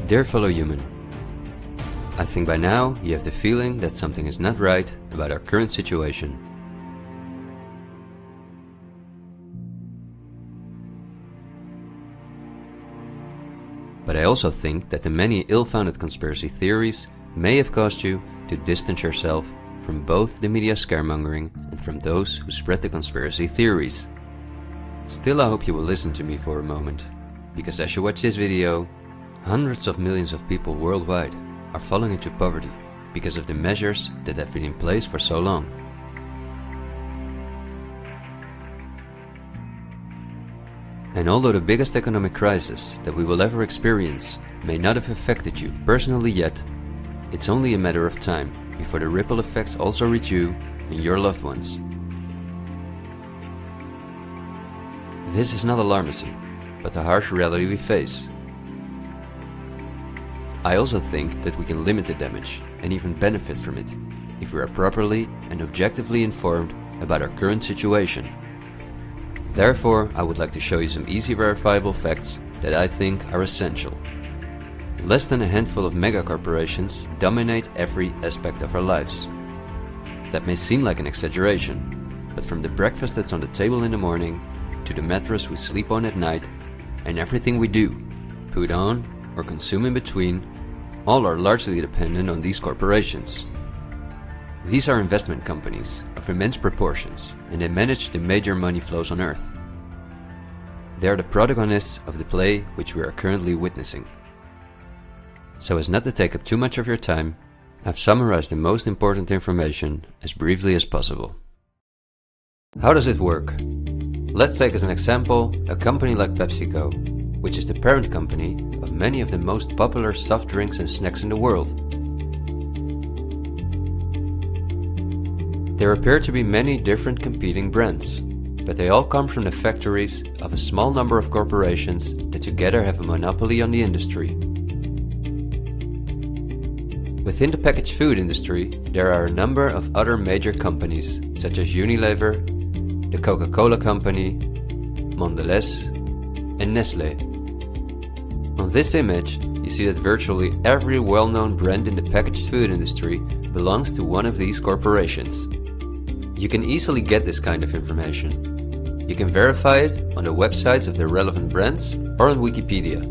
Dear fellow human, I think by now you have the feeling that something is not right about our current situation. But I also think that the many ill-founded conspiracy theories may have caused you to distance yourself from both the media scaremongering and from those who spread the conspiracy theories. Still, I hope you will listen to me for a moment, because as you watch this video, hundreds of millions of people worldwide are falling into poverty because of the measures that have been in place for so long. And although the biggest economic crisis that we will ever experience may not have affected you personally yet, it's only a matter of time before the ripple effects also reach you and your loved ones. This is not alarmism, but the harsh reality we face. I also think that we can limit the damage and even benefit from it if we are properly and objectively informed about our current situation. Therefore, I would like to show you some easy verifiable facts that I think are essential. Less than a handful of mega corporations dominate every aspect of our lives. That may seem like an exaggeration, but from the breakfast that's on the table in the morning, to the mattress we sleep on at night, and everything we do, put on, or consume in between, all are largely dependent on these corporations. These are investment companies of immense proportions, and they manage the major money flows on Earth. They are the protagonists of the play which we are currently witnessing. So as not to take up too much of your time, I've summarized the most important information as briefly as possible. How does it work? Let's take as an example a company like PepsiCo, which is the parent company of many of the most popular soft drinks and snacks in the world. There appear to be many different competing brands, but they all come from the factories of a small number of corporations that together have a monopoly on the industry. Within the packaged food industry, there are a number of other major companies such as Unilever, the Coca-Cola Company, Mondelez, and Nestlé. On this image, you see that virtually every well-known brand in the packaged food industry belongs to one of these corporations. You can easily get this kind of information. You can verify it on the websites of the relevant brands or on Wikipedia.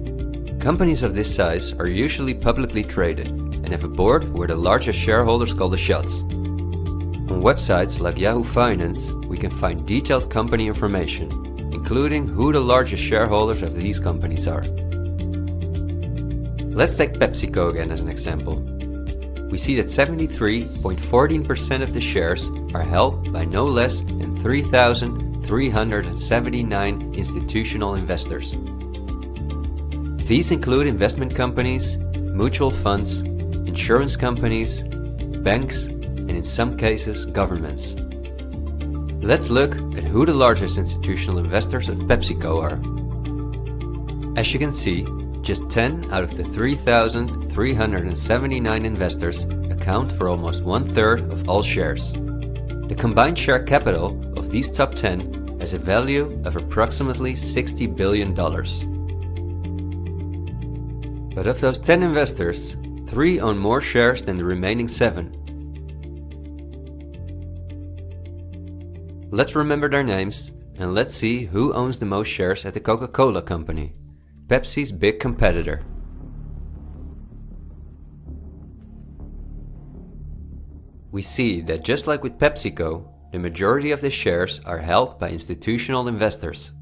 Companies of this size are usually publicly traded and have a board where the largest shareholders call the shots. On websites like Yahoo Finance, we can find detailed company information, including who the largest shareholders of these companies are. Let's take PepsiCo again as an example. We see that 73.14% of the shares are held by no less than 3,379 institutional investors. These include investment companies, mutual funds, insurance companies, banks, and in some cases governments. Let's look at who the largest institutional investors of PepsiCo are. As you can see, just 10 out of the 3,379 investors account for almost 1/3 of all shares. The combined share capital of these top 10 has a value of approximately $60 billion. But of those 10 investors, 3 own more shares than the remaining 7. Let's remember their names and let's see who owns the most shares at the Coca-Cola Company, Pepsi's big competitor. We see that just like with PepsiCo, the majority of the shares are held by institutional investors.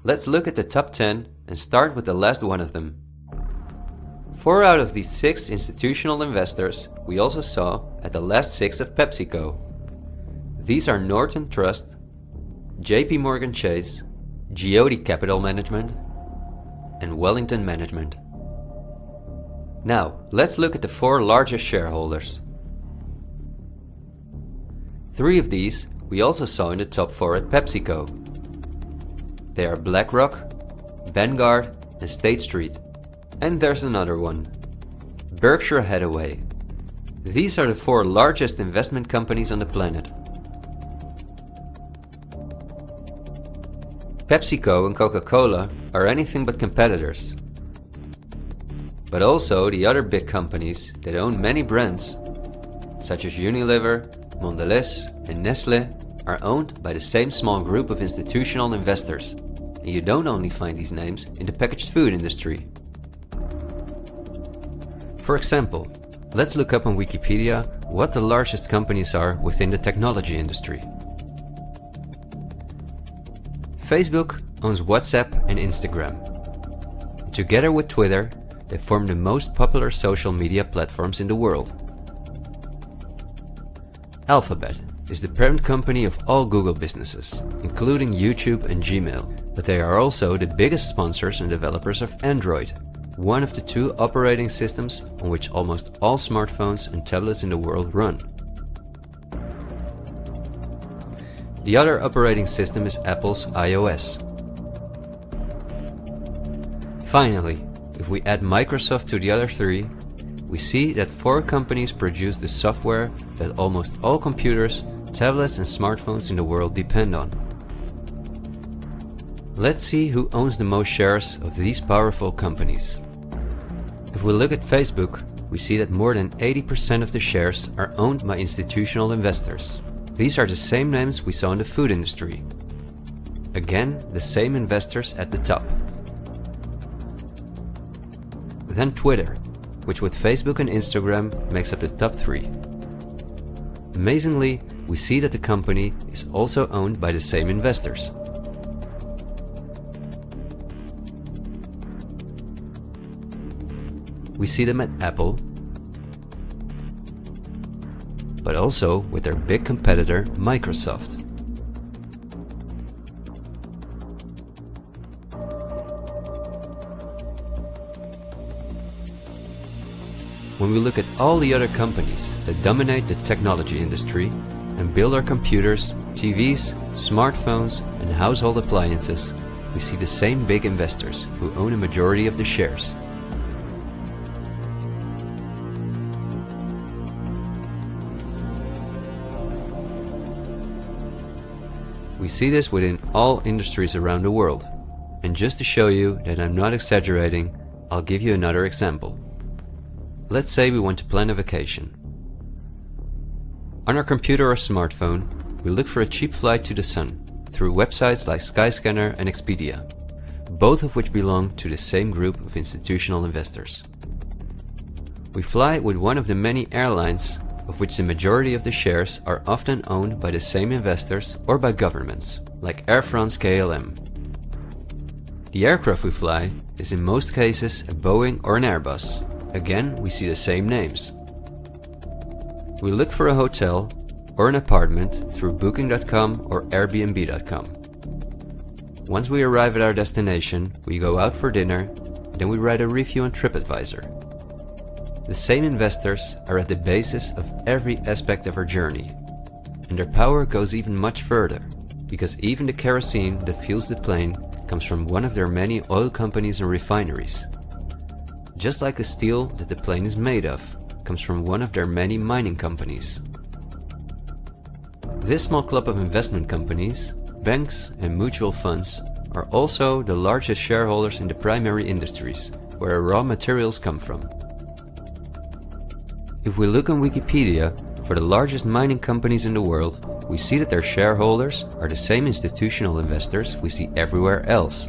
Let's look at the top 10 and start with the last one of them. 4 out of these 6 institutional investors we also saw at the last 6 of PepsiCo. These are Norton Trust, JP Morgan Chase, Geode Capital Management, and Wellington Management. Now, let's look at the 4 largest shareholders. 3 of these we also saw in the top 4 at PepsiCo. They are BlackRock, Vanguard, and State Street. And there's another one, Berkshire Hathaway. These are the 4 largest investment companies on the planet. PepsiCo and Coca-Cola are anything but competitors. But also the other big companies that own many brands, such as Unilever, Mondelez and Nestlé, are owned by the same small group of institutional investors. And you don't only find these names in the packaged food industry. For example, let's look up on Wikipedia what the largest companies are within the technology industry. Facebook owns WhatsApp and Instagram. Together with Twitter, they form the most popular social media platforms in the world. Alphabet is the parent company of all Google businesses, including YouTube and Gmail, but they are also the biggest sponsors and developers of Android, one of the two operating systems on which almost all smartphones and tablets in the world run. The other operating system is Apple's iOS. Finally, if we add Microsoft to the other three, we see that 4 companies produce the software that almost all computers, tablets and smartphones in the world depend on. Let's see who owns the most shares of these powerful companies. If we look at Facebook, we see that more than 80% of the shares are owned by institutional investors. These are the same names we saw in the food industry. Again, the same investors at the top. Then Twitter, which with Facebook and Instagram makes up the top 3. Amazingly, we see that the company is also owned by the same investors. We see them at Apple, but also with their big competitor Microsoft. When we look at all the other companies that dominate the technology industry and build our computers, TVs, smartphones and household appliances, we see the same big investors who own a majority of the shares. We see this within all industries around the world. And just to show you that I'm not exaggerating, I'll give you another example. Let's say we want to plan a vacation. On our computer or smartphone, we look for a cheap flight to the sun through websites like Skyscanner and Expedia, both of which belong to the same group of institutional investors. We fly with one of the many airlines, of which the majority of the shares are often owned by the same investors or by governments, like Air France-KLM. The aircraft we fly is in most cases a Boeing or an Airbus. Again, we see the same names. We look for a hotel or an apartment through Booking.com or Airbnb.com. Once we arrive at our destination, we go out for dinner, then we write a review on TripAdvisor. The same investors are at the basis of every aspect of our journey, and their power goes even much further, because even the kerosene that fuels the plane comes from one of their many oil companies and refineries. Just like the steel that the plane is made of comes from one of their many mining companies. This small club of investment companies, banks and mutual funds are also the largest shareholders in the primary industries, where raw materials come from. If we look on Wikipedia for the largest mining companies in the world, we see that their shareholders are the same institutional investors we see everywhere else.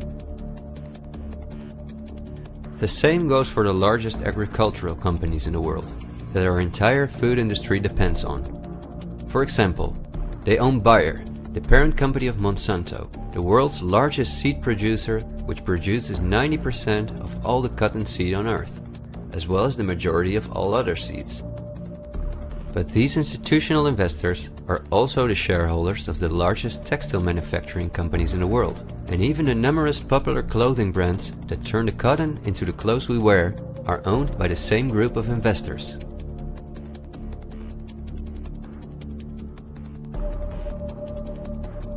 The same goes for the largest agricultural companies in the world, that our entire food industry depends on. For example, they own Bayer, the parent company of Monsanto, the world's largest seed producer, which produces 90% of all the cotton seed on Earth, as well as the majority of all other seeds. But these institutional investors are also the shareholders of the largest textile manufacturing companies in the world, and even the numerous popular clothing brands that turn the cotton into the clothes we wear are owned by the same group of investors.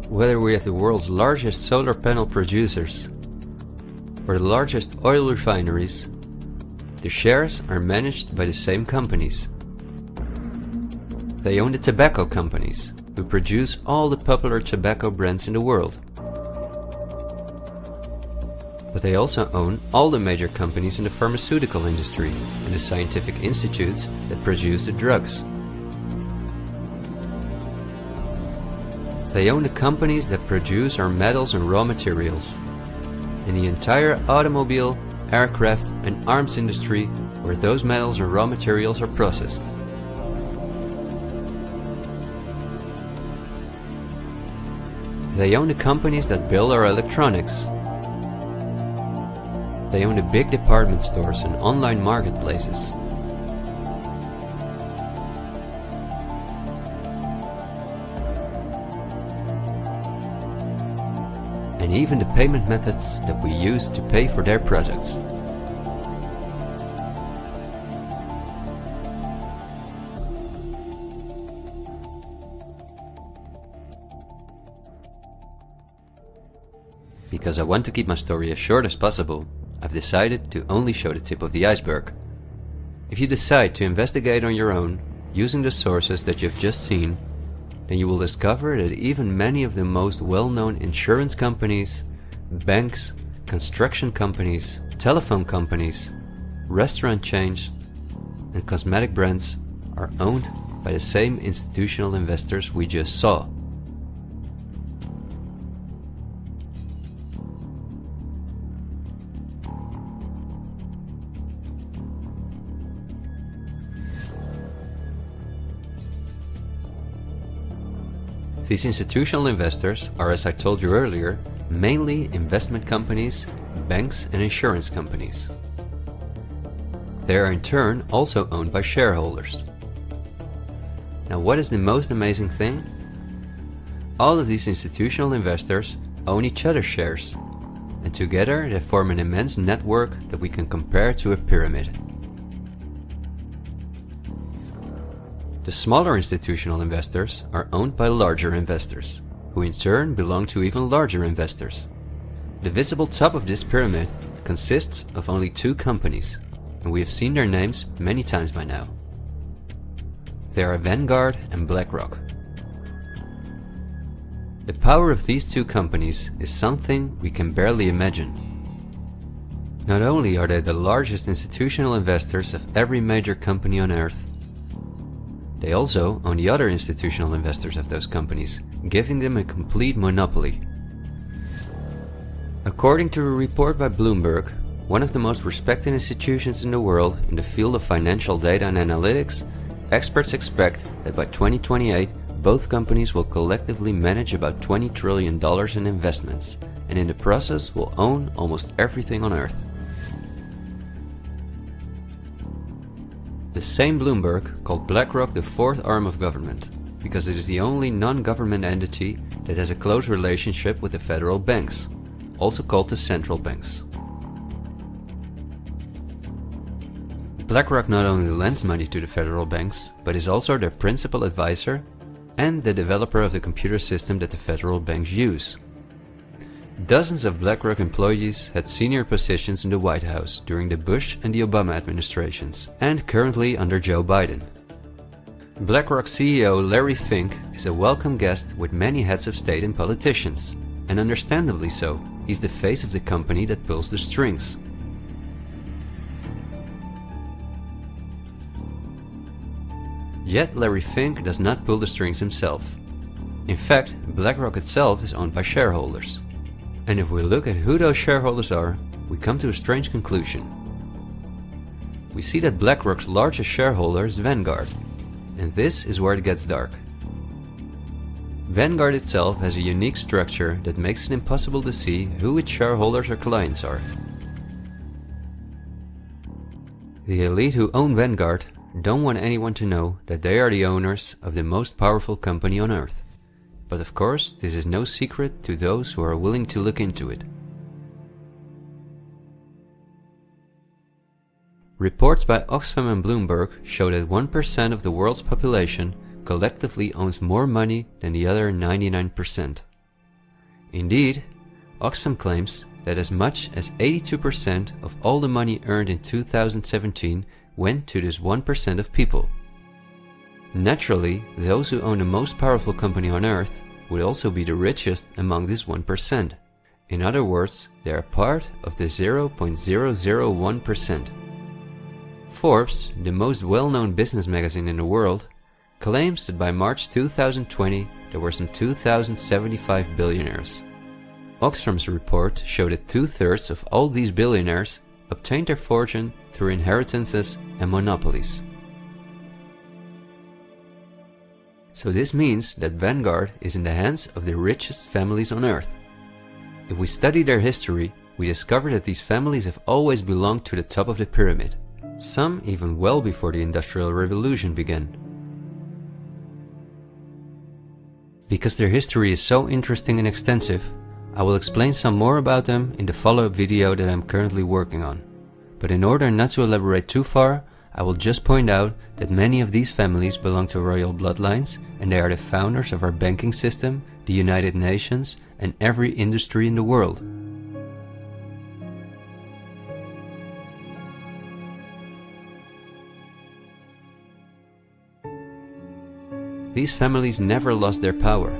Whether we have the world's largest solar panel producers or the largest oil refineries, the shares are managed by the same companies. They own the tobacco companies, who produce all the popular tobacco brands in the world. But they also own all the major companies in the pharmaceutical industry and the scientific institutes that produce the drugs. They own the companies that produce our metals and raw materials, and the entire automobile, aircraft and arms industry where those metals and raw materials are processed. They own the companies that build our electronics. They own the big department stores and online marketplaces. And even the payment methods that we use to pay for their products. Because I want to keep my story as short as possible, I've decided to only show the tip of the iceberg. If you decide to investigate on your own, using the sources that you've just seen, then you will discover that even many of the most well-known insurance companies, banks, construction companies, telephone companies, restaurant chains, and cosmetic brands are owned by the same institutional investors we just saw. These institutional investors are, as I told you earlier, mainly investment companies, banks and insurance companies. They are in turn also owned by shareholders. Now, what is the most amazing thing? All of these institutional investors own each other's shares, and together they form an immense network that we can compare to a pyramid. The smaller institutional investors are owned by larger investors, who in turn belong to even larger investors. The visible top of this pyramid consists of only two companies, and we have seen their names many times by now. They are Vanguard and BlackRock. The power of these two companies is something we can barely imagine. Not only are they the largest institutional investors of every major company on Earth, they also own the other institutional investors of those companies, giving them a complete monopoly. According to a report by Bloomberg, one of the most respected institutions in the world in the field of financial data and analytics, experts expect that by 2028 both companies will collectively manage about $20 trillion in investments, and in the process will own almost everything on Earth. The same Bloomberg called BlackRock the fourth arm of government, because it is the only non-government entity that has a close relationship with the federal banks, also called the central banks. BlackRock not only lends money to the federal banks, but is also their principal advisor and the developer of the computer system that the federal banks use. Dozens of BlackRock employees had senior positions in the White House during the Bush and the Obama administrations, and currently under Joe Biden. BlackRock CEO Larry Fink is a welcome guest with many heads of state and politicians, and understandably so. He's the face of the company that pulls the strings. Yet Larry Fink does not pull the strings himself. In fact, BlackRock itself is owned by shareholders. And if we look at who those shareholders are, we come to a strange conclusion. We see that BlackRock's largest shareholder is Vanguard, and this is where it gets dark. Vanguard itself has a unique structure that makes it impossible to see who its shareholders or clients are. The elite who own Vanguard don't want anyone to know that they are the owners of the most powerful company on Earth. But of course, this is no secret to those who are willing to look into it. Reports by Oxfam and Bloomberg show that 1% of the world's population collectively owns more money than the other 99%. Indeed, Oxfam claims that as much as 82% of all the money earned in 2017 went to this 1% of people. Naturally, those who own the most powerful company on Earth would also be the richest among this 1%. In other words, they are part of the 0.001%. Forbes, the most well-known business magazine in the world, claims that by March 2020 there were some 2,075 billionaires. Oxfam's report showed that 2/3 of all these billionaires obtained their fortune through inheritances and monopolies. So this means that Vanguard is in the hands of the richest families on earth. If we study their history, we discover that these families have always belonged to the top of the pyramid, some even well before the Industrial Revolution began. Because their history is so interesting and extensive, I will explain some more about them in the follow-up video that I'm currently working on. But in order not to elaborate too far, I will just point out that many of these families belong to royal bloodlines, and they are the founders of our banking system, the United Nations, and every industry in the world. These families never lost their power,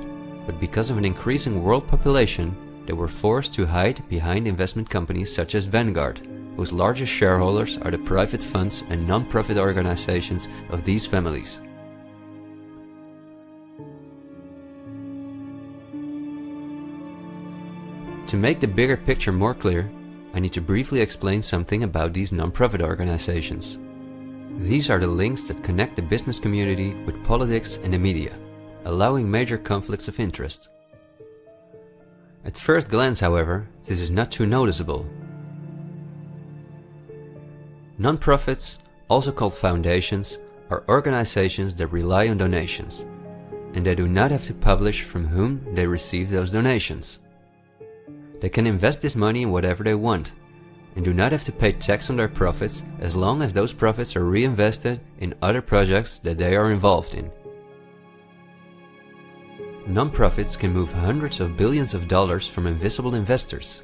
but because of an increasing world population, they were forced to hide behind investment companies such as Vanguard, whose largest shareholders are the private funds and non-profit organizations of these families. To make the bigger picture more clear, I need to briefly explain something about these non-profit organizations. These are the links that connect the business community with politics and the media, allowing major conflicts of interest. At first glance, however, this is not too noticeable. Non-profits, also called foundations, are organizations that rely on donations, and they do not have to publish from whom they receive those donations. They can invest this money in whatever they want, and do not have to pay tax on their profits as long as those profits are reinvested in other projects that they are involved in. Non-profits can move hundreds of billions of dollars from invisible investors.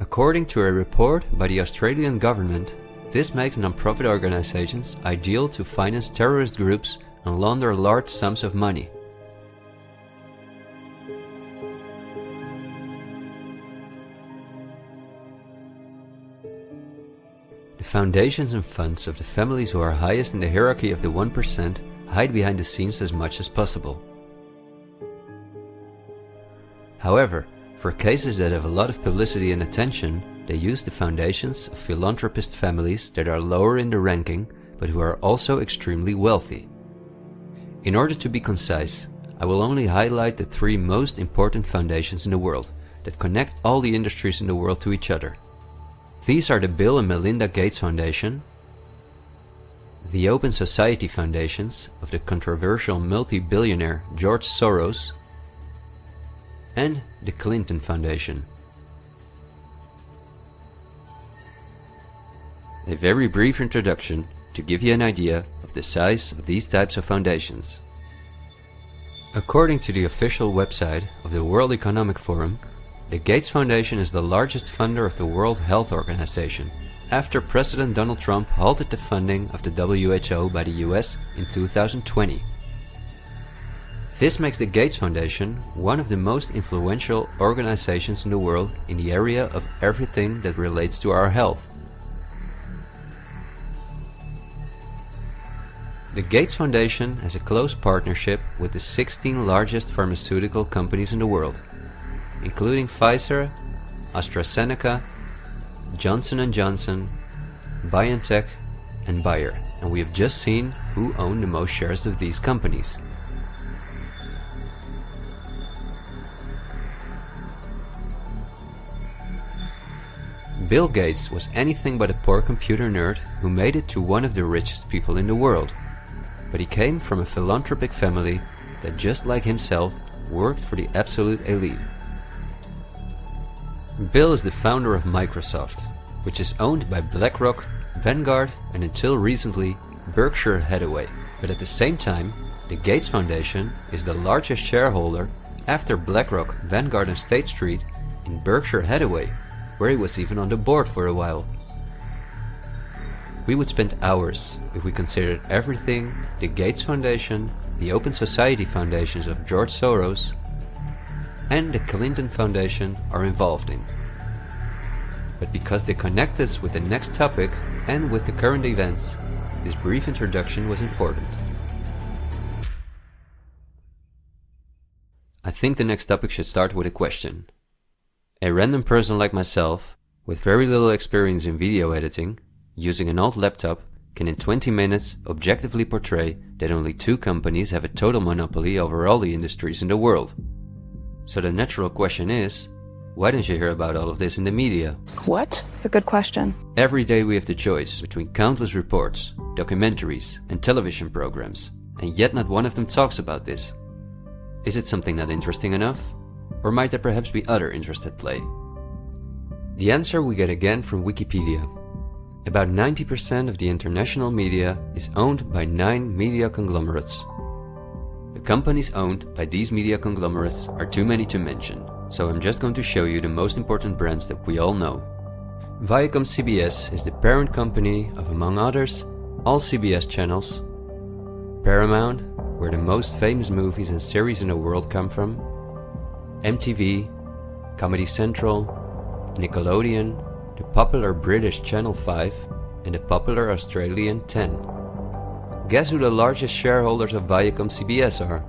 According to a report by the Australian government, this makes non-profit organizations ideal to finance terrorist groups and launder large sums of money. The foundations and funds of the families who are highest in the hierarchy of the 1% hide behind the scenes as much as possible. However, for cases that have a lot of publicity and attention, they use the foundations of philanthropist families that are lower in the ranking, but who are also extremely wealthy. In order to be concise, I will only highlight the 3 most important foundations in the world that connect all the industries in the world to each other. These are the Bill and Melinda Gates Foundation, the Open Society Foundations of the controversial multi-billionaire George Soros, and the Clinton Foundation. A very brief introduction to give you an idea of the size of these types of foundations. According to the official website of the World Economic Forum, the Gates Foundation is the largest funder of the World Health Organization, after President Donald Trump halted the funding of the WHO by the US in 2020. This makes the Gates Foundation one of the most influential organizations in the world in the area of everything that relates to our health. The Gates Foundation has a close partnership with the 16 largest pharmaceutical companies in the world, including Pfizer, AstraZeneca, Johnson & Johnson, BioNTech, and Bayer, and we have just seen who own the most shares of these companies. Bill Gates was anything but a poor computer nerd who made it to one of the richest people in the world, but he came from a philanthropic family that, just like himself, worked for the absolute elite. Bill is the founder of Microsoft, which is owned by BlackRock, Vanguard, and until recently Berkshire Hathaway. But at the same time, the Gates Foundation is the largest shareholder after BlackRock, Vanguard, and State Street in Berkshire Hathaway, where he was even on the board for a while. We would spend hours if we considered everything the Gates Foundation, the Open Society Foundations of George Soros, and the Clinton Foundation are involved in. But because they connect us with the next topic and with the current events, this brief introduction was important. I think the next topic should start with a question. A random person like myself, with very little experience in video editing, using an old laptop, can in 20 minutes objectively portray that only 2 companies have a total monopoly over all the industries in the world. So the natural question is, why don't you hear about all of this in the media? What? It's a good question. Every day we have the choice between countless reports, documentaries and television programs, and yet not one of them talks about this. Is it something not interesting enough? Or might there perhaps be other interests at play? The answer we get again from Wikipedia. About 90% of the international media is owned by 9 media conglomerates. The companies owned by these media conglomerates are too many to mention, so I'm just going to show you the most important brands that we all know. Viacom CBS is the parent company of, among others, all CBS channels, Paramount, where the most famous movies and series in the world come from, MTV, Comedy Central, Nickelodeon, the popular British Channel 5 and the popular Australian 10. Guess who the largest shareholders of Viacom CBS are?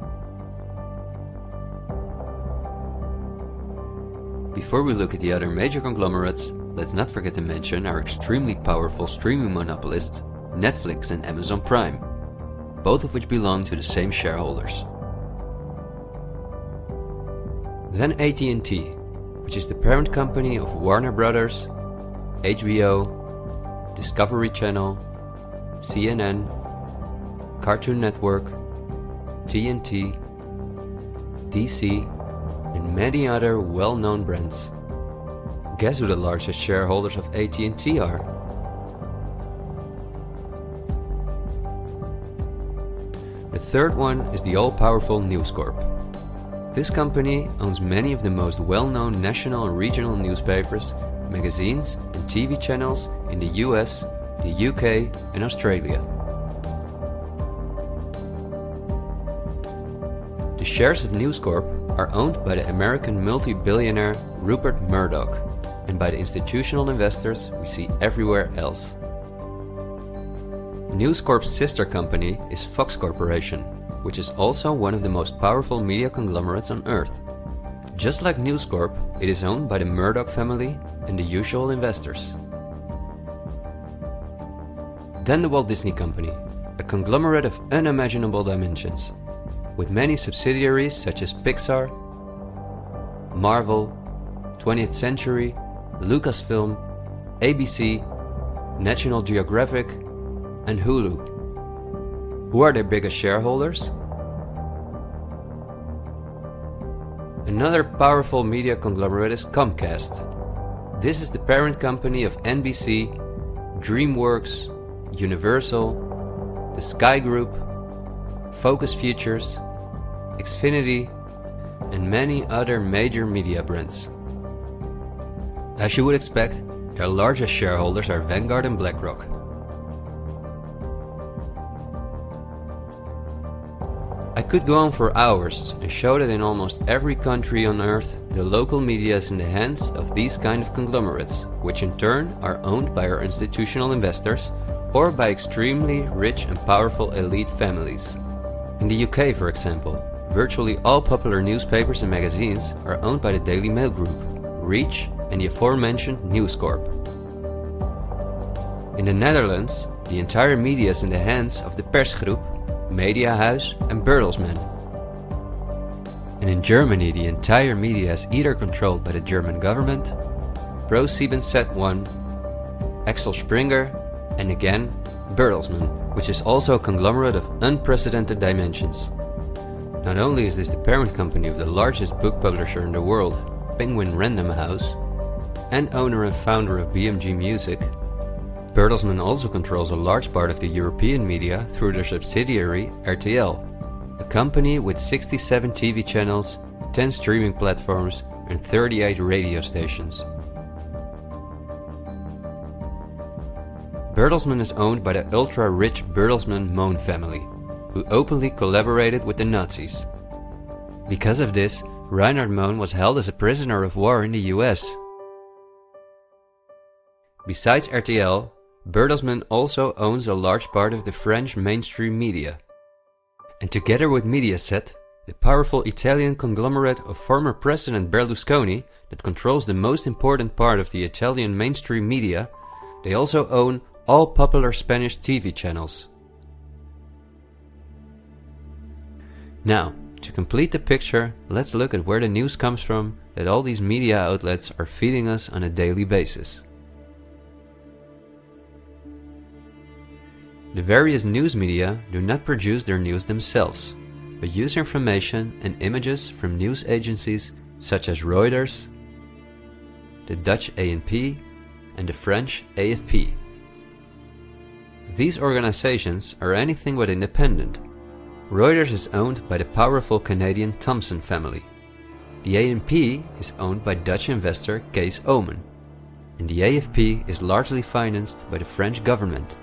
Before we look at the other major conglomerates, let's not forget to mention our extremely powerful streaming monopolists, Netflix and Amazon Prime, both of which belong to the same shareholders. Then AT&T, which is the parent company of Warner Brothers, HBO, Discovery Channel, CNN, Cartoon Network, TNT, DC, and many other well-known brands. Guess who the largest shareholders of AT&T are? The third one is the all-powerful News Corp. This company owns many of the most well-known national and regional newspapers, magazines and TV channels in the US, the UK and Australia. The shares of News Corp are owned by the American multi-billionaire Rupert Murdoch and by the institutional investors we see everywhere else. News Corp's sister company is Fox Corporation, which is also one of the most powerful media conglomerates on Earth. Just like News Corp, it is owned by the Murdoch family and the usual investors. Then the Walt Disney Company, a conglomerate of unimaginable dimensions, with many subsidiaries such as Pixar, Marvel, 20th Century, Lucasfilm, ABC, National Geographic, and Hulu. Who are their biggest shareholders? Another powerful media conglomerate is Comcast. This is the parent company of NBC, DreamWorks, Universal, the Sky Group, Focus Features, Xfinity, and many other major media brands. As you would expect, their largest shareholders are Vanguard and BlackRock. I could go on for hours and show that in almost every country on Earth, the local media is in the hands of these kind of conglomerates, which in turn are owned by our institutional investors or by extremely rich and powerful elite families. In the UK, for example, virtually all popular newspapers and magazines are owned by the Daily Mail Group, Reach and the aforementioned News Corp. In the Netherlands, the entire media is in the hands of the Persgroep, Mediahuis and Bertelsmann. And in Germany, the entire media is either controlled by the German government, ProSiebenSat.1, Axel Springer, and again, Bertelsmann, which is also a conglomerate of unprecedented dimensions. Not only is this the parent company of the largest book publisher in the world, Penguin Random House, and owner and founder of BMG Music, Bertelsmann also controls a large part of the European media through their subsidiary RTL, a company with 67 TV channels, 10 streaming platforms and 38 radio stations. Bertelsmann is owned by the ultra-rich Bertelsmann-Mohn family, who openly collaborated with the Nazis. Because of this, Reinhard Mohn was held as a prisoner of war in the US. Besides RTL, Bertelsmann also owns a large part of the French mainstream media. And together with Mediaset, the powerful Italian conglomerate of former President Berlusconi that controls the most important part of the Italian mainstream media, they also own all popular Spanish TV channels. Now, to complete the picture, let's look at where the news comes from that all these media outlets are feeding us on a daily basis. The various news media do not produce their news themselves, but use information and images from news agencies such as Reuters, the Dutch ANP, and the French AFP. These organizations are anything but independent. Reuters is owned by the powerful Canadian Thomson family. The ANP is owned by Dutch investor Kees Omen, and the AFP is largely financed by the French government.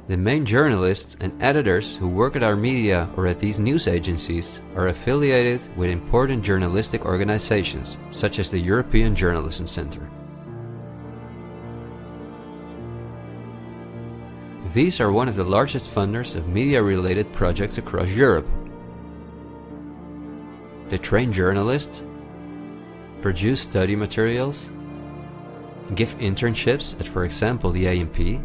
The main journalists and editors who work at our media or at these news agencies are affiliated with important journalistic organizations, such as the European Journalism Centre. These are one of the largest funders of media-related projects across Europe. They train journalists, produce study materials, give internships at, for example, the ANP,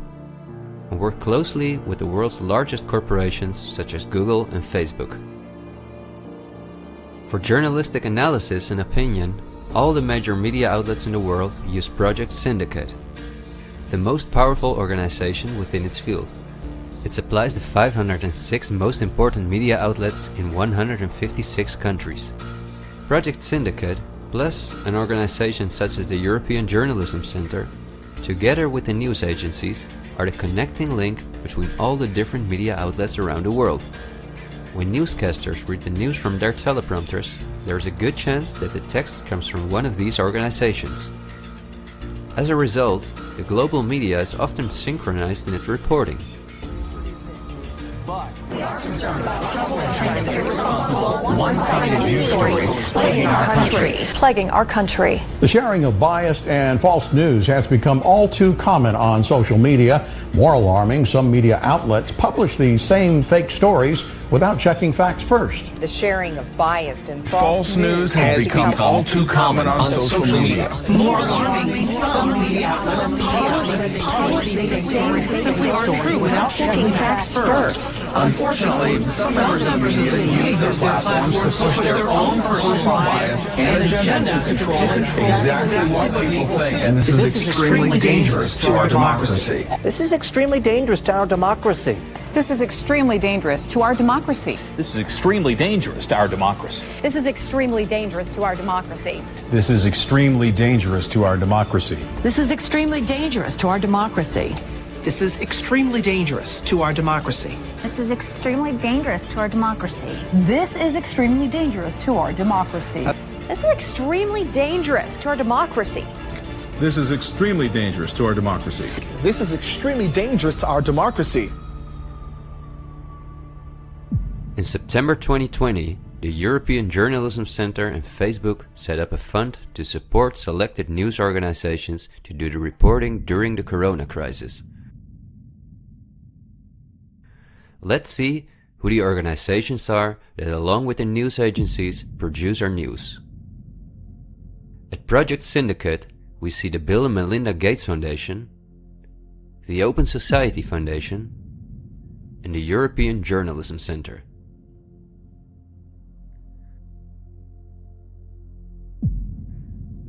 and work closely with the world's largest corporations such as Google and Facebook. For journalistic analysis and opinion, all the major media outlets in the world use Project Syndicate, the most powerful organization within its field. It supplies the 506 most important media outlets in 156 countries. Project Syndicate, plus an organization such as the European Journalism Centre, together with the news agencies, are the connecting link between all the different media outlets around the world. When newscasters read the news from their teleprompters, there is a good chance that the text comes from one of these organizations. As a result, the global media is often synchronized in its reporting. We are concerned about trouble and trying to get responsible one-sided news stories plaguing our country. The sharing of biased and false news has become all too common on social media. More alarming, some media outlets publish these same fake stories without checking facts first. The sharing of biased and false news has become all too common on social media. More alarming, some media outlets publish these stories simply aren't true without checking facts first. Unfortunately, some members of the media use their platforms to push their own personal bias and agenda to control exactly what people think. And this is extremely dangerous to our democracy. This is extremely dangerous to our democracy. This is extremely dangerous to our democracy. This is extremely dangerous to our democracy. This is extremely dangerous to our democracy. This is extremely dangerous to our democracy. This is extremely dangerous to our democracy. This is extremely dangerous to our democracy. This is extremely dangerous to our democracy. This is extremely dangerous to our democracy. This is extremely dangerous to our democracy. This is extremely dangerous to our democracy. This is extremely dangerous to our democracy. In September 2020, the European Journalism Centre and Facebook set up a fund to support selected news organizations to do the reporting during the corona crisis. Let's see who the organizations are that, along with the news agencies, produce our news. At Project Syndicate, we see the Bill and Melinda Gates Foundation, the Open Society Foundation, and the European Journalism Centre.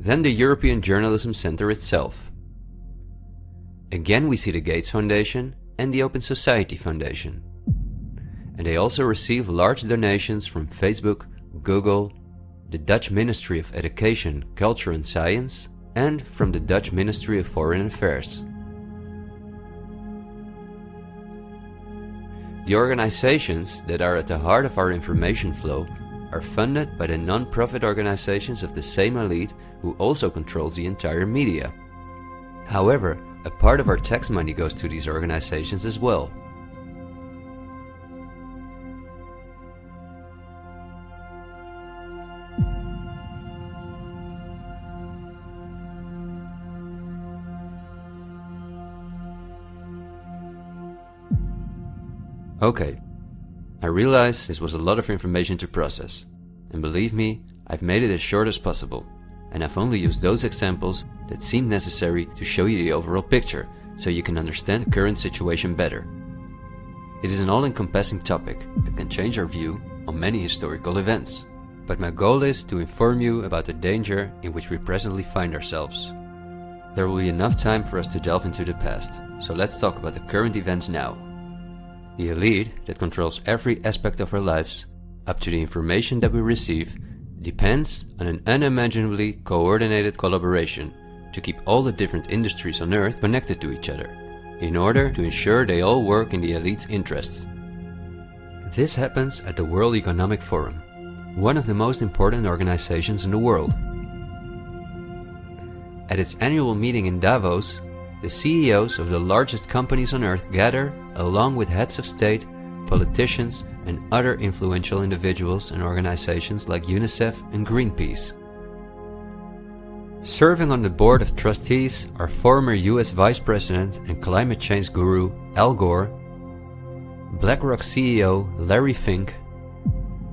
Then the European Journalism Centre itself. Again we see the Gates Foundation and the Open Society Foundation. And they also receive large donations from Facebook, Google, the Dutch Ministry of Education, Culture and Science, and from the Dutch Ministry of Foreign Affairs. The organizations that are at the heart of our information flow are funded by the non-profit organizations of the same elite who also controls the entire media. However, a part of our tax money goes to these organizations as well. Okay, I realize this was a lot of information to process, and believe me, I've made it as short as possible, and I've only used those examples that seem necessary to show you the overall picture, so you can understand the current situation better. It is an all-encompassing topic that can change our view on many historical events, but my goal is to inform you about the danger in which we presently find ourselves. There will be enough time for us to delve into the past, so let's talk about the current events now. The elite that controls every aspect of our lives, up to the information that we receive, depends on an unimaginably coordinated collaboration to keep all the different industries on Earth connected to each other, in order to ensure they all work in the elite's interests. This happens at the World Economic Forum, one of the most important organizations in the world. At its annual meeting in Davos, the CEOs of the largest companies on Earth gather along with heads of state, politicians, and other influential individuals and organizations like UNICEF and Greenpeace. Serving on the board of trustees are former US Vice President and climate change guru Al Gore, BlackRock CEO Larry Fink,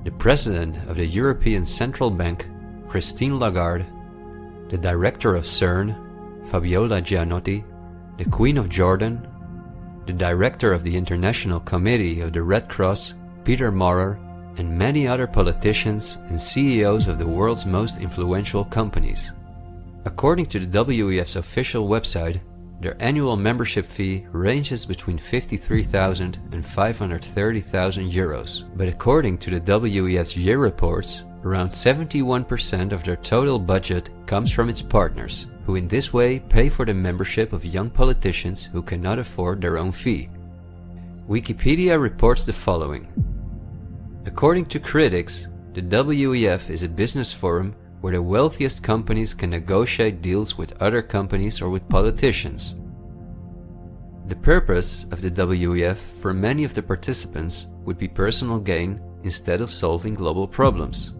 the President of the European Central Bank Christine Lagarde, the Director of CERN Fabiola Gianotti, the Queen of Jordan, the Director of the International Committee of the Red Cross Peter Maurer, and many other politicians and CEOs of the world's most influential companies. According to the WEF's official website, their annual membership fee ranges between 53,000 and 530,000 euros. But according to the WEF's year reports, around 71% of their total budget comes from its partners, who in this way pay for the membership of young politicians who cannot afford their own fee. Wikipedia reports the following. According to critics, the WEF is a business forum where the wealthiest companies can negotiate deals with other companies or with politicians. The purpose of the WEF for many of the participants would be personal gain instead of solving global problems.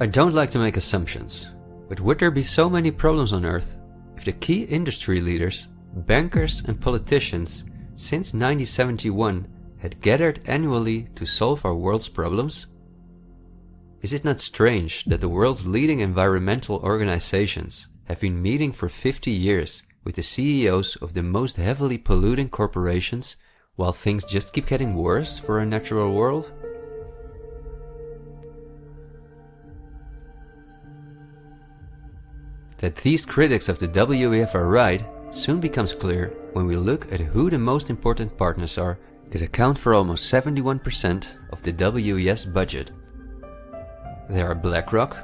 I don't like to make assumptions, but would there be so many problems on Earth if the key industry leaders, bankers and politicians since 1971 had gathered annually to solve our world's problems? Is it not strange that the world's leading environmental organizations have been meeting for 50 years with the CEOs of the most heavily polluting corporations while things just keep getting worse for our natural world? That these critics of the WEF are right soon becomes clear when we look at who the most important partners are that account for almost 71% of the WEF's budget. They are BlackRock,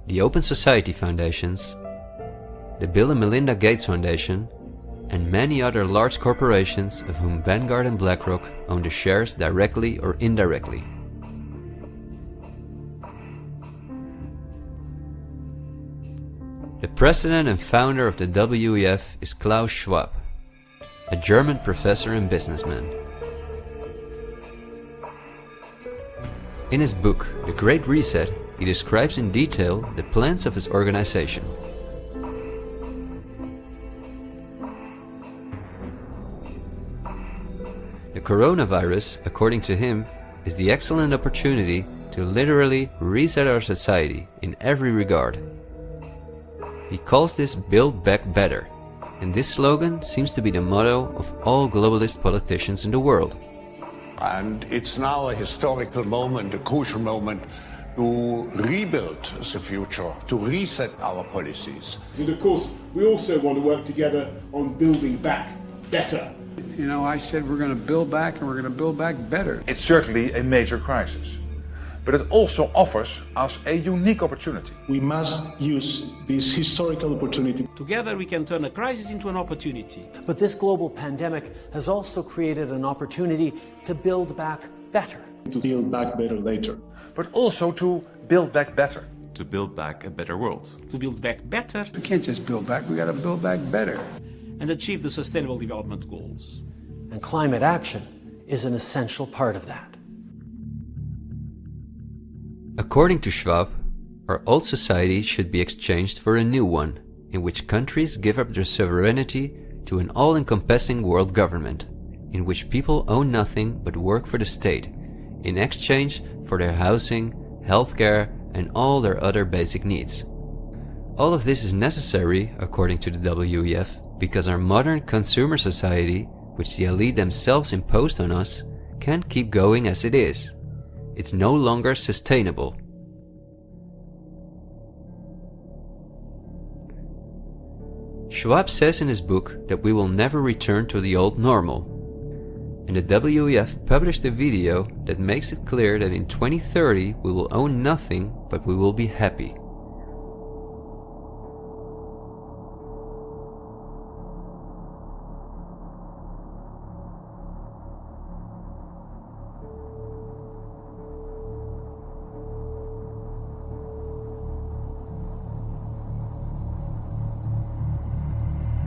the Open Society Foundations, the Bill and Melinda Gates Foundation, and many other large corporations of whom Vanguard and BlackRock own the shares directly or indirectly. The president and founder of the WEF is Klaus Schwab, a German professor and businessman. In his book, The Great Reset, he describes in detail the plans of his organization. The coronavirus, according to him, is the excellent opportunity to literally reset our society in every regard. He calls this Build Back Better, and this slogan seems to be the motto of all globalist politicians in the world. And it's now a historical moment, a crucial moment, to rebuild the future, to reset our policies. And of course, we also want to work together on building back better. You know, I said we're going to build back and we're going to build back better. It's certainly a major crisis, but it also offers us a unique opportunity. We must use this historical opportunity. Together we can turn a crisis into an opportunity. But this global pandemic has also created an opportunity to build back better. To build back better later. But also to build back better. To build back a better world. To build back better. We can't just build back, we got to build back better. And achieve the Sustainable Development Goals. And climate action is an essential part of that. According to Schwab, our old society should be exchanged for a new one, in which countries give up their sovereignty to an all-encompassing world government, in which people own nothing but work for the state, in exchange for their housing, healthcare, and all their other basic needs. All of this is necessary, according to the WEF, because our modern consumer society, which the elite themselves imposed on us, can't keep going as it is. It's no longer sustainable. Schwab says in his book that we will never return to the old normal. And the WEF published a video that makes it clear that in 2030 we will own nothing, but we will be happy.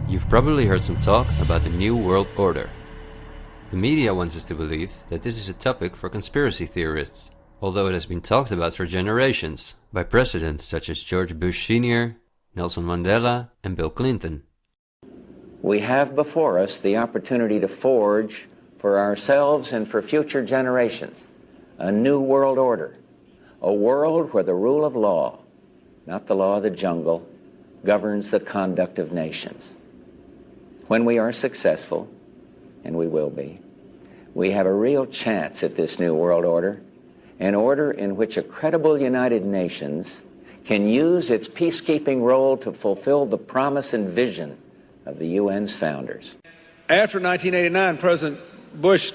You've probably heard some talk about the New World Order. The media wants us to believe that this is a topic for conspiracy theorists, although it has been talked about for generations by presidents such as George Bush Sr., Nelson Mandela, and Bill Clinton. We have before us the opportunity to forge for ourselves and for future generations a new world order, a world where the rule of law, not the law of the jungle, governs the conduct of nations. When we are successful, and we will be, we have a real chance at this new world order, an order in which a credible United Nations can use its peacekeeping role to fulfill the promise and vision of the UN's founders. After 1989, President Bush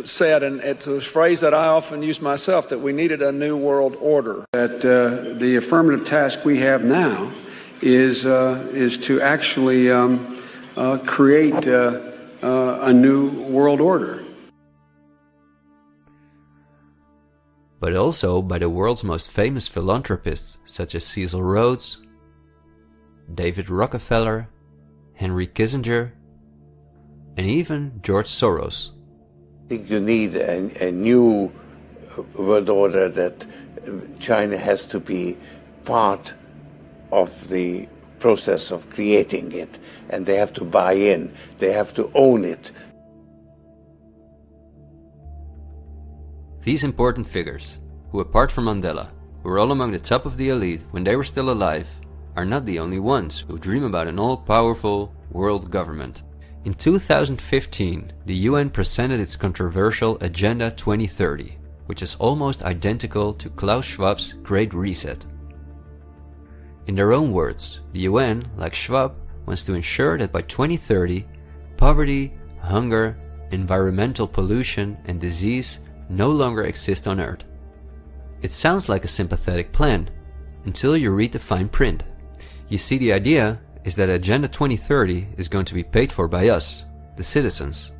said, and it's a phrase that I often use myself, that we needed a new world order. That the affirmative task we have now is to actually create a new world order. But also by the world's most famous philanthropists such as Cecil Rhodes, David Rockefeller, Henry Kissinger, and even George Soros. I think you need a new world order, that China has to be part of the process of creating it, and they have to buy in, they have to own it. These important figures, who apart from Mandela, were all among the top of the elite when they were still alive, are not the only ones who dream about an all-powerful world government. In 2015, the UN presented its controversial Agenda 2030, which is almost identical to Klaus Schwab's Great Reset. In their own words, the UN, like Schwab, wants to ensure that by 2030, poverty, hunger, environmental pollution, and disease no longer exist on Earth. It sounds like a sympathetic plan, until you read the fine print. You see, the idea is that Agenda 2030 is going to be paid for by us, the citizens.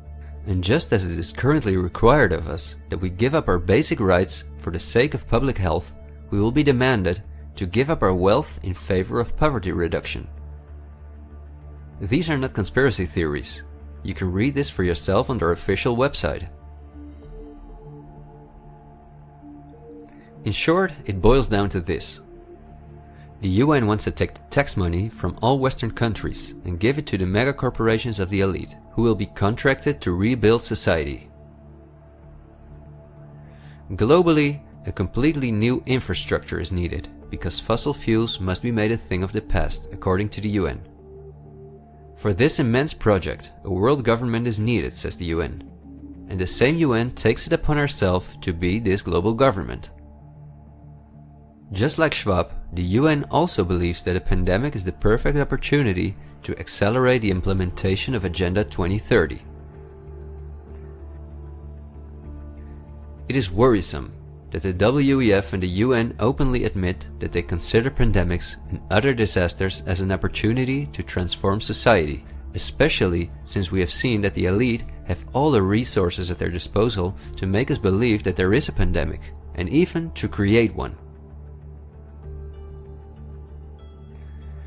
And just as it is currently required of us that we give up our basic rights for the sake of public health, we will be demanded to give up our wealth in favor of poverty reduction. These are not conspiracy theories. You can read this for yourself on their official website. In short, it boils down to this. The UN wants to take the tax money from all Western countries and give it to the mega corporations of the elite, who will be contracted to rebuild society. Globally, a completely new infrastructure is needed, because fossil fuels must be made a thing of the past, according to the UN. For this immense project, a world government is needed, says the UN. And the same UN takes it upon herself to be this global government. Just like Schwab, the UN also believes that a pandemic is the perfect opportunity to accelerate the implementation of Agenda 2030. It is worrisome that the WEF and the UN openly admit that they consider pandemics and other disasters as an opportunity to transform society, especially since we have seen that the elite have all the resources at their disposal to make us believe that there is a pandemic, and even to create one.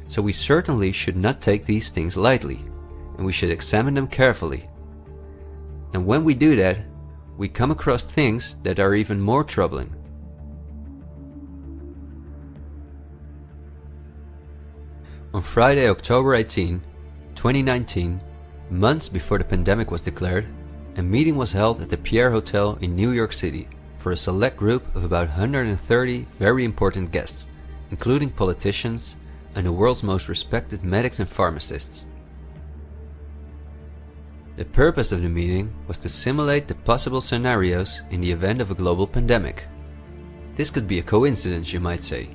So we certainly should not take these things lightly, and we should examine them carefully. And when we do that, we come across things that are even more troubling. On Friday, October 18, 2019, months before the pandemic was declared, a meeting was held at the Pierre Hotel in New York City for a select group of about 130 very important guests, including politicians and the world's most respected medics and pharmacists. The purpose of the meeting was to simulate the possible scenarios in the event of a global pandemic. This could be a coincidence, you might say.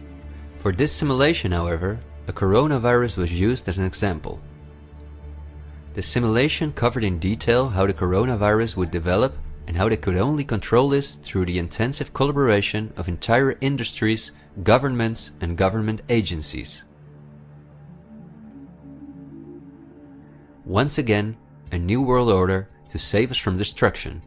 For this simulation, however, a coronavirus was used as an example. The simulation covered in detail how the coronavirus would develop and how they could only control this through the intensive collaboration of entire industries, governments, and government agencies. Once again, a new world order to save us from destruction.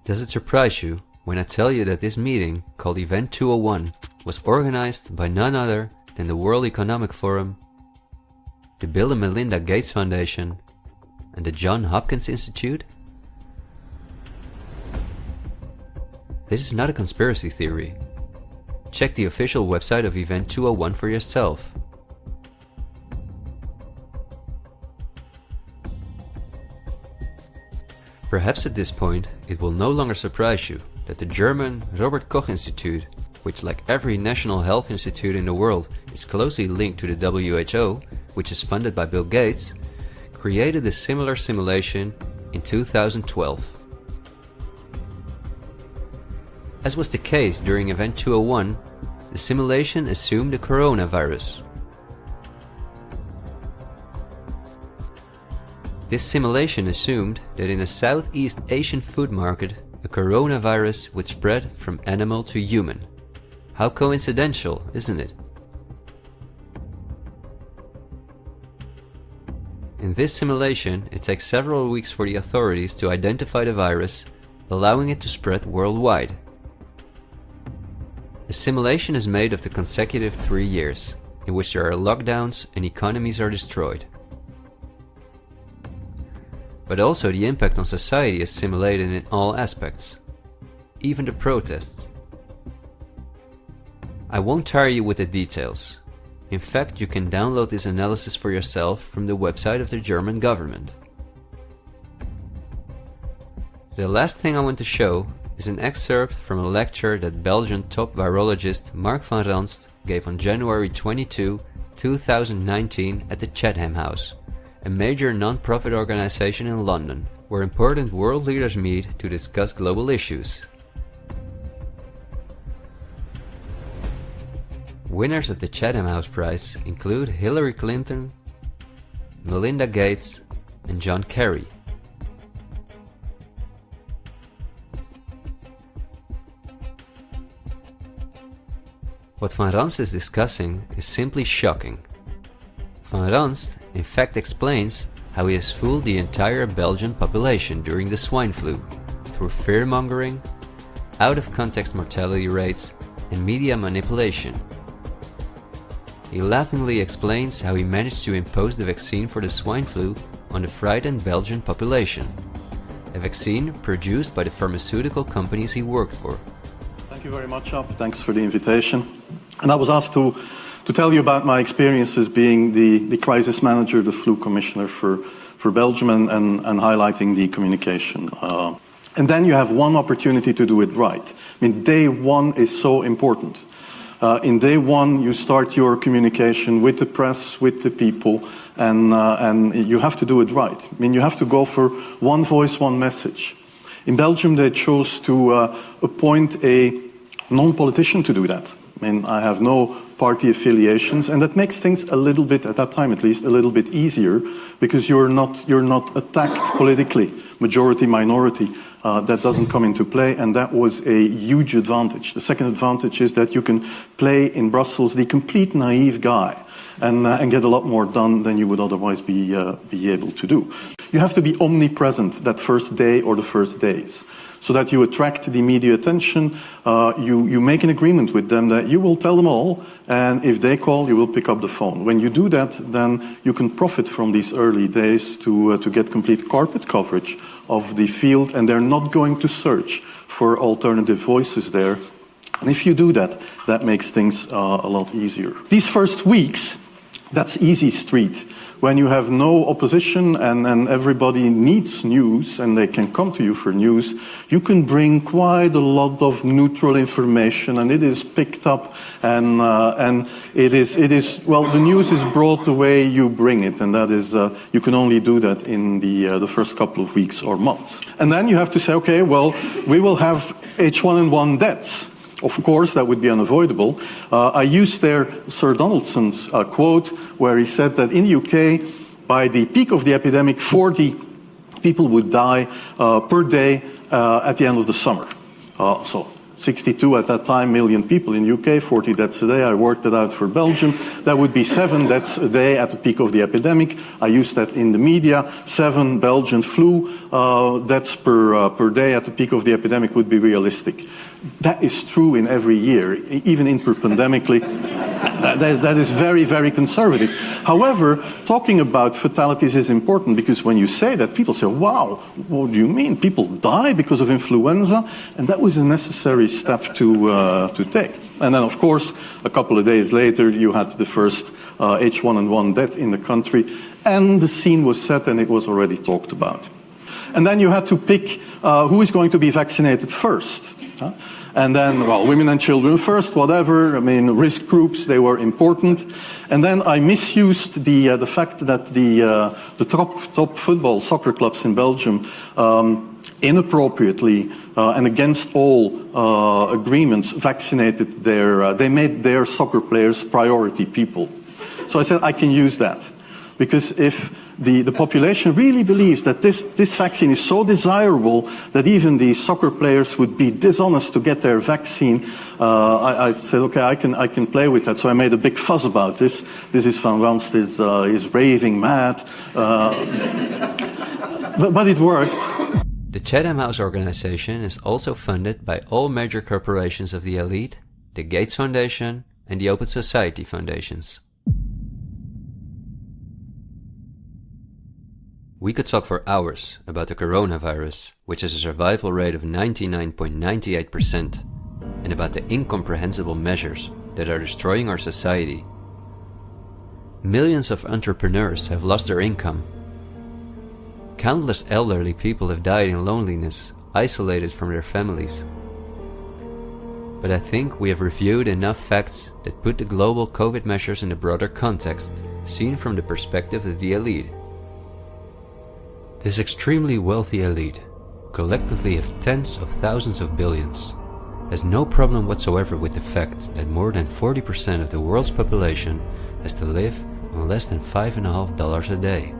Does it surprise you when I tell you that this meeting, called Event 201, was organized by none other than the World Economic Forum, the Bill and Melinda Gates Foundation, and the Johns Hopkins Institute? This is not a conspiracy theory. Check the official website of Event 201 for yourself. Perhaps at this point, it will no longer surprise you that the German Robert Koch Institute, which like every national health institute in the world is closely linked to the WHO, which is funded by Bill Gates, created a similar simulation in 2012. As was the case during Event 201, the simulation assumed the coronavirus. This simulation assumed that in a Southeast Asian food market, a coronavirus would spread from animal to human. How coincidental, isn't it? In this simulation, it takes several weeks for the authorities to identify the virus, allowing it to spread worldwide. The simulation is made of the consecutive 3 years, in which there are lockdowns and economies are destroyed. But also the impact on society is simulated in all aspects, even the protests. I won't tire you with the details. In fact, you can download this analysis for yourself from the website of the German government. The last thing I want to show is an excerpt from a lecture that Belgian top virologist Mark van Ranst gave on January 22, 2019 at the Chatham House, a major non-profit organization in London, where important world leaders meet to discuss global issues. Winners of the Chatham House Prize include Hillary Clinton, Melinda Gates, and John Kerry. What Van Ranst is discussing is simply shocking. Van Ranst in fact explains how he has fooled the entire Belgian population during the swine flu through fear-mongering, out-of-context mortality rates, and media manipulation. He laughingly explains how he managed to impose the vaccine for the swine flu on the frightened Belgian population, a vaccine produced by the pharmaceutical companies he worked for. Thank you very much, Ab. Thanks for the invitation. And I was asked to tell you about my experiences being the crisis manager, the flu commissioner for Belgium, and highlighting the communication. And then you have one opportunity to do it right. I mean, day one is so important. In day one, you start your communication with the press, with the people, and you have to do it right. I mean, you have to go for one voice, one message. In Belgium, they chose to appoint a non-politician to do that. I mean, I have no party affiliations, and that makes things a little bit, at that time at least, a little bit easier, because you're not attacked politically, majority, minority. That doesn't come into play, and that was a huge advantage. The second advantage is that you can play in Brussels the complete naive guy and get a lot more done than you would otherwise be able to do. You have to be omnipresent that first day or the first days, so that you attract the media attention. You make an agreement with them that you will tell them all, and if they call, you will pick up the phone. When you do that, then you can profit from these early days to get complete carpet coverage of the field, and they're not going to search for alternative voices there. And if you do that, that makes things a lot easier. These first weeks, that's easy street. when you have no opposition and everybody needs news and they can come to you for news, you can bring quite a lot of neutral information, and it is picked up, and it is well, the news is brought the way you bring it, and that is you can only do that in the first couple of weeks or months. And then you have to say, okay, well, we will have H1N1 deaths. Of course, that would be unavoidable. I used there Sir Donaldson's quote, where he said that in the UK, by the peak of the epidemic, 40 people would die per day at the end of the summer. So 62 at that time million people in the UK, 40 deaths a day. I worked it out for Belgium. That would be 7 deaths a day at the peak of the epidemic. I used that in the media. 7 Belgian flu deaths per day at the peak of the epidemic would be realistic. That is true in every year, even interpandemically. That is very, very conservative. However, talking about fatalities is important, because when you say that, people say, wow, what do you mean? People die because of influenza? And that was a necessary step to take. And then, of course, a couple of days later, you had the first H1N1 death in the country, and the scene was set and it was already talked about. And then you had to pick who is going to be vaccinated first. And then, well, women and children first, whatever. I mean, risk groups, they were important. And then I misused the fact that the top football soccer clubs in Belgium inappropriately and against all agreements vaccinated they made their soccer players priority people. So I said I can use that, because if the population really believes that this vaccine is so desirable that even the soccer players would be dishonest to get their vaccine, I said, okay, I can play with that. So I made a big fuss about this. This is Van Ranst is raving mad, but it worked. The Chatham House organization is also funded by all major corporations of the elite, the Gates Foundation and the Open Society Foundations. We could talk for hours about the coronavirus, which has a survival rate of 99.98%, and about the incomprehensible measures that are destroying our society. Millions of entrepreneurs have lost their income. Countless elderly people have died in loneliness, isolated from their families. But I think we have reviewed enough facts that put the global COVID measures in a broader context, seen from the perspective of the elite. This extremely wealthy elite, collectively of tens of thousands of billions, has no problem whatsoever with the fact that more than 40% of the world's population has to live on less than $5.50 a day,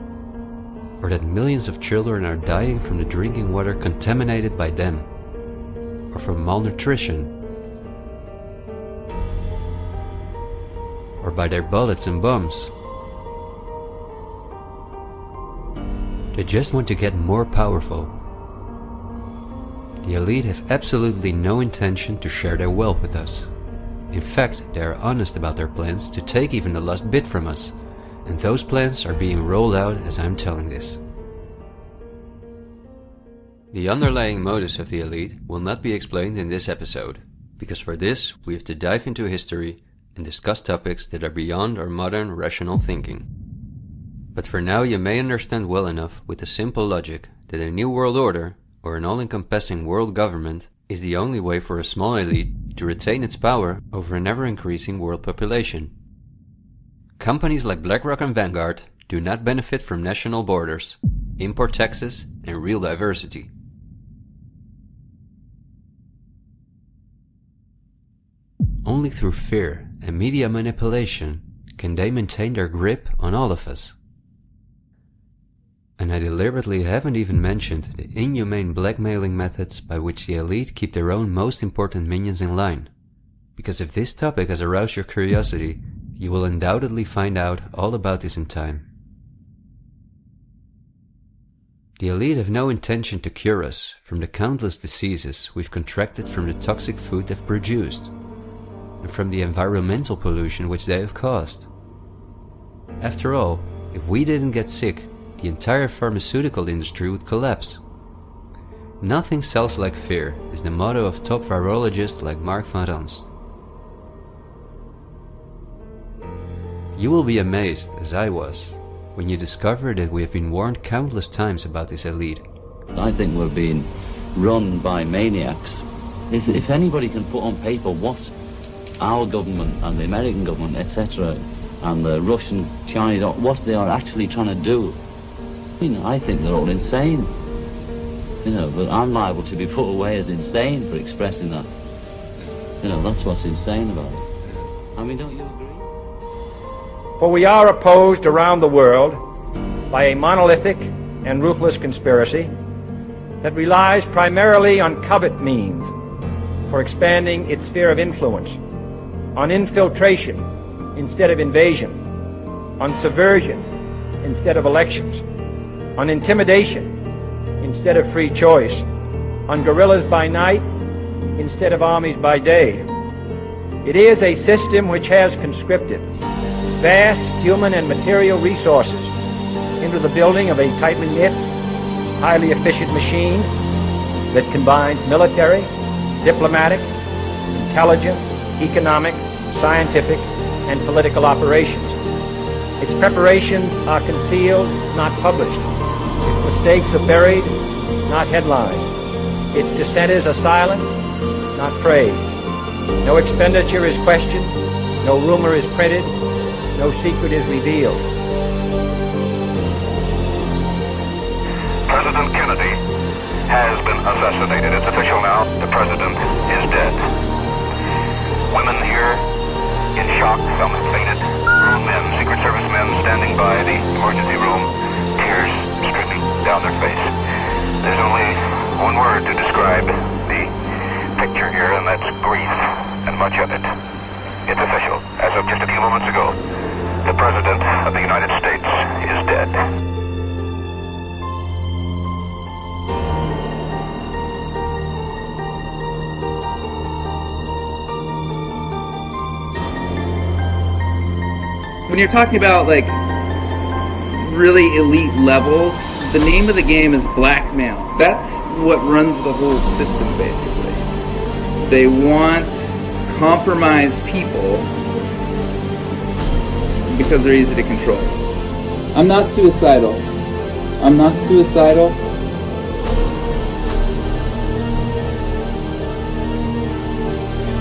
or that millions of children are dying from the drinking water contaminated by them, or from malnutrition, or by their bullets and bombs. They just want to get more powerful. The elite have absolutely no intention to share their wealth with us. In fact, they are honest about their plans to take even the last bit from us, and those plans are being rolled out as I'm telling this. The underlying motives of the elite will not be explained in this episode, because for this we have to dive into history and discuss topics that are beyond our modern rational thinking. But for now you may understand well enough with the simple logic that a new world order, or an all-encompassing world government, is the only way for a small elite to retain its power over an ever-increasing world population. Companies like BlackRock and Vanguard do not benefit from national borders, import taxes, and real diversity. Only through fear and media manipulation can they maintain their grip on all of us. And I deliberately haven't even mentioned the inhumane blackmailing methods by which the elite keep their own most important minions in line. Because if this topic has aroused your curiosity, you will undoubtedly find out all about this in time. The elite have no intention to cure us from the countless diseases we've contracted from the toxic food they've produced, and from the environmental pollution which they have caused. After all, if we didn't get sick, the entire pharmaceutical industry would collapse. Nothing sells like fear is the motto of top virologists like Mark van Ranst. You will be amazed, as I was, when you discover that we have been warned countless times about this elite. I think we're being run by maniacs. If anybody can put on paper what our government and the American government, etc., and the Russian, Chinese, what they are actually trying to do, I think they're all insane. But I'm liable to be put away as insane for expressing that. That's what's insane about it. Don't you agree? For we are opposed around the world by a monolithic and ruthless conspiracy that relies primarily on covert means for expanding its sphere of influence, on infiltration instead of invasion, on subversion instead of elections, on intimidation instead of free choice, on guerrillas by night instead of armies by day. It is a system which has conscripted vast human and material resources into the building of a tightly knit, highly efficient machine that combines military, diplomatic, intelligence, economic, scientific, and political operations. Its preparations are concealed, not published. Its mistakes are buried, not headlined. Its dissenters are silent, not praised. No expenditure is questioned, no rumor is printed, no secret is revealed. President Kennedy has been assassinated. It's official now. The president is dead. Women here in shock, some have fainted. Men, Secret Service men standing by the emergency room, tears streaming down their face. There's only one word to describe the picture here, and that's grief, and much of it. It's official. As of just a few moments ago, the President of the United States is dead. When you're talking about really elite levels, the name of the game is blackmail. That's what runs the whole system, basically. They want compromised people because they're easy to control. I'm not suicidal. I'm not suicidal.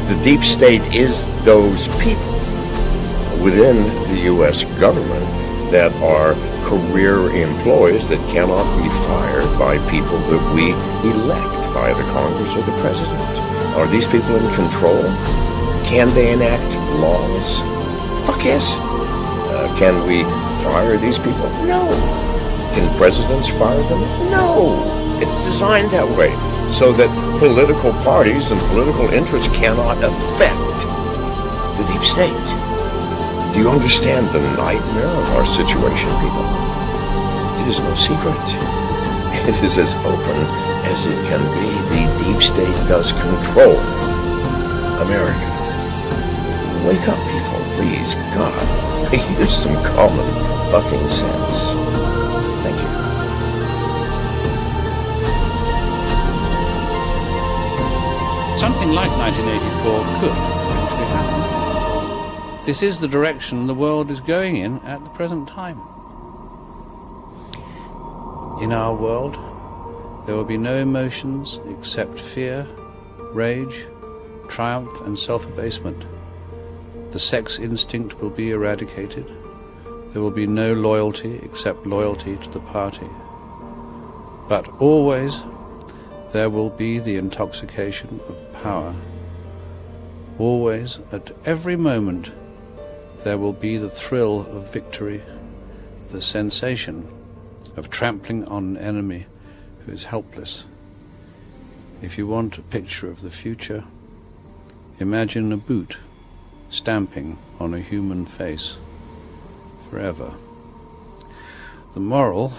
The deep state is those people within the U.S. government that are career employees that cannot be fired by people that we elect, by the Congress or the President. Are these people in control? Can they enact laws? Fuck yes. Can we fire these people? No. Can presidents fire them? No. It's designed that way so that political parties and political interests cannot affect the deep state. Do you understand the nightmare of our situation, people? It is no secret. It is as open as it can be. The deep state does control America. Wake up, people, please. God, use some common fucking sense. Thank you. Something like 1984 could potentially happen. This is the direction the world is going in at the present time. In our world, there will be no emotions except fear, rage, triumph, and self-abasement. The sex instinct will be eradicated. There will be no loyalty except loyalty to the party. But always there will be the intoxication of power. Always, at every moment, there will be the thrill of victory, the sensation of trampling on an enemy who is helpless. If you want a picture of the future, imagine a boot stamping on a human face forever. The moral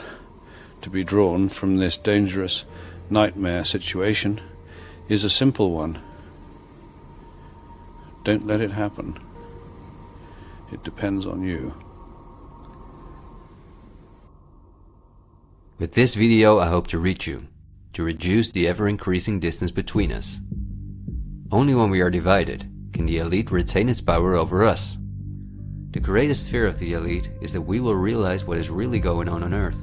to be drawn from this dangerous nightmare situation is a simple one. Don't let it happen. It depends on you. With this video, I hope to reach you, to reduce the ever-increasing distance between us. Only when we are divided can the elite retain its power over us. The greatest fear of the elite is that we will realize what is really going on Earth.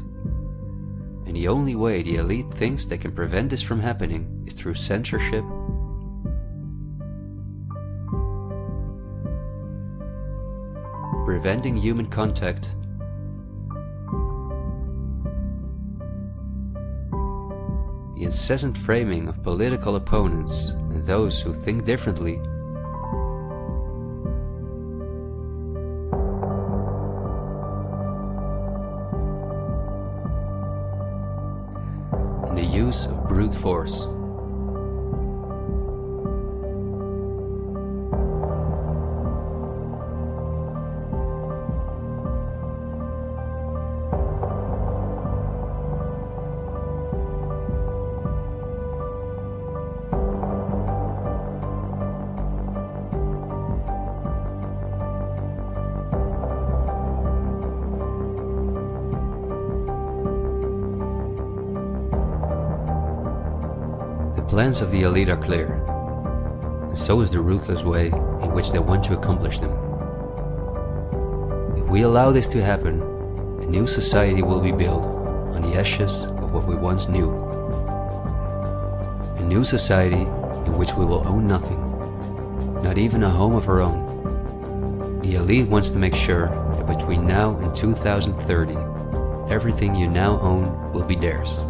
And the only way the elite thinks they can prevent this from happening is through censorship, preventing human contact, the incessant framing of political opponents and those who think differently, and the use of brute force. The plans of the elite are clear, and so is the ruthless way in which they want to accomplish them. If we allow this to happen, a new society will be built on the ashes of what we once knew. A new society in which we will own nothing, not even a home of our own. The elite wants to make sure that between now and 2030, everything you now own will be theirs.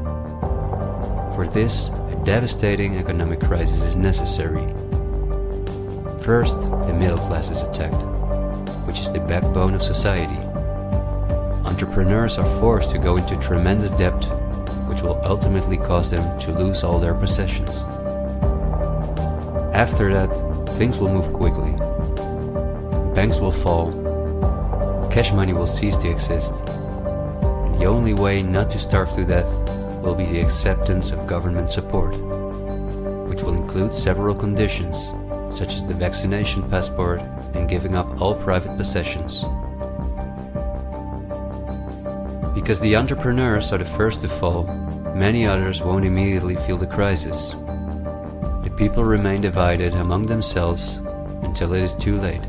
For this, devastating economic crisis is necessary. First, the middle class is attacked, which is the backbone of society. Entrepreneurs are forced to go into tremendous debt, which will ultimately cause them to lose all their possessions. After that, things will move quickly. Banks will fall, cash money will cease to exist, and the only way not to starve to death will be the acceptance of government support, which will include several conditions, such as the vaccination passport and giving up all private possessions. Because the entrepreneurs are the first to fall, many others won't immediately feel the crisis. The people remain divided among themselves until it is too late.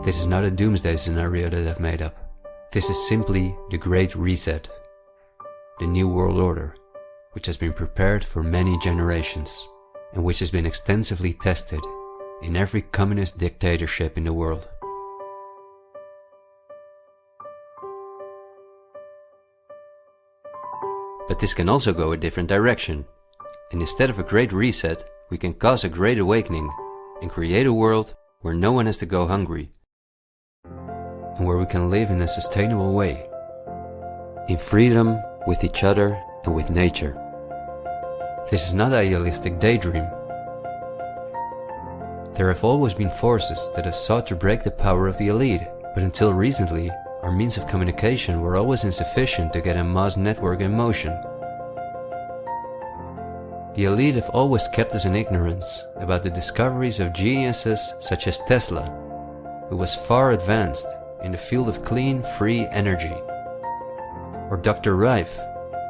This is not a doomsday scenario that I've made up. This is simply the Great Reset. The New World Order, which has been prepared for many generations, and which has been extensively tested in every communist dictatorship in the world. But this can also go a different direction, and instead of a great reset, we can cause a great awakening and create a world where no one has to go hungry, and where we can live in a sustainable way, in freedom with each other and with nature. This is not an idealistic daydream. There have always been forces that have sought to break the power of the elite, but until recently, our means of communication were always insufficient to get a mass network in motion. The elite have always kept us in ignorance about the discoveries of geniuses such as Tesla, who was far advanced in the field of clean, free energy. Or Dr. Rife,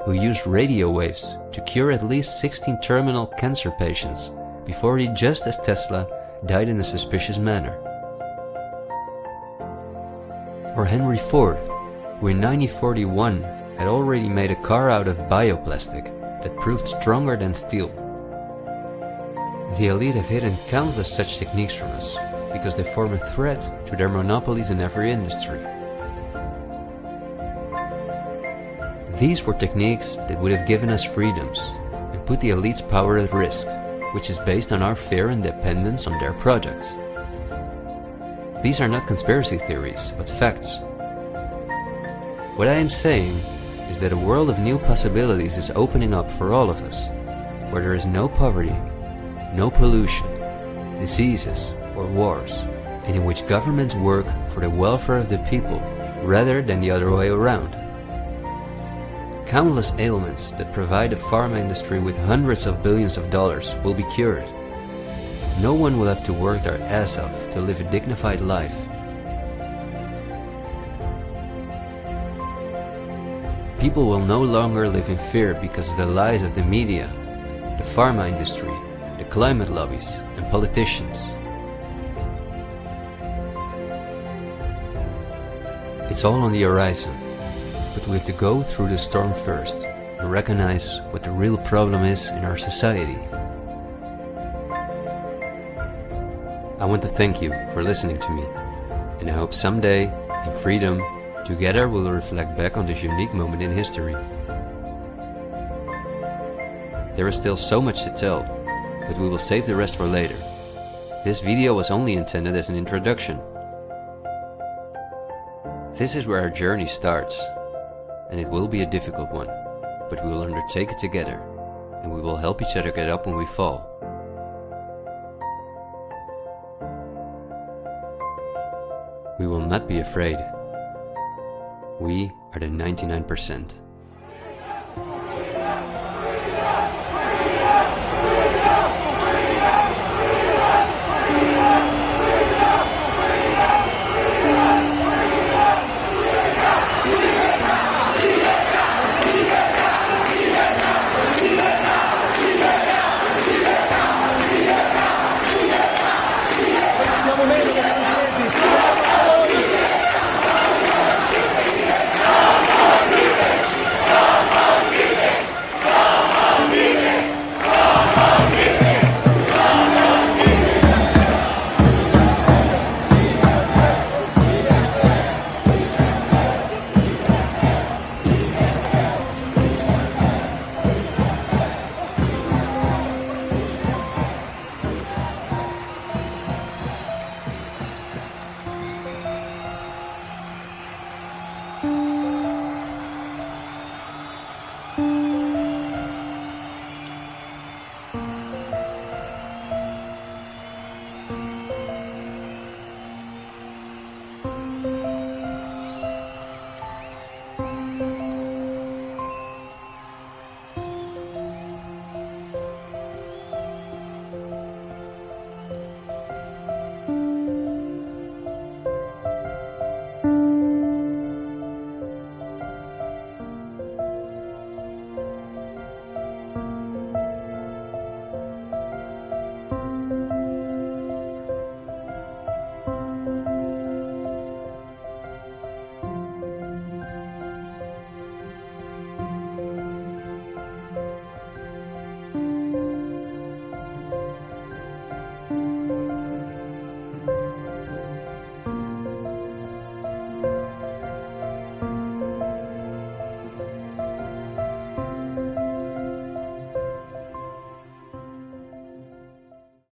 who used radio waves to cure at least 16 terminal cancer patients before he, just as Tesla, died in a suspicious manner. Or Henry Ford, who in 1941 had already made a car out of bioplastic that proved stronger than steel. The elite have hidden countless such techniques from us because they form a threat to their monopolies in every industry. These were techniques that would have given us freedoms and put the elite's power at risk, which is based on our fear and dependence on their projects. These are not conspiracy theories, but facts. What I am saying is that a world of new possibilities is opening up for all of us, where there is no poverty, no pollution, diseases, or wars, and in which governments work for the welfare of the people rather than the other way around. Countless ailments that provide the pharma industry with hundreds of billions of dollars will be cured. No one will have to work their ass off to live a dignified life. People will no longer live in fear because of the lies of the media, the pharma industry, the climate lobbies, and politicians. It's all on the horizon, but we have to go through the storm first and recognize what the real problem is in our society. I want to thank you for listening to me, and I hope someday, in freedom, together we'll reflect back on this unique moment in history. There is still so much to tell, but we will save the rest for later. This video was only intended as an introduction. This is where our journey starts, and it will be a difficult one, but we will undertake it together, and we will help each other get up when we fall. We will not be afraid. We are the 99%.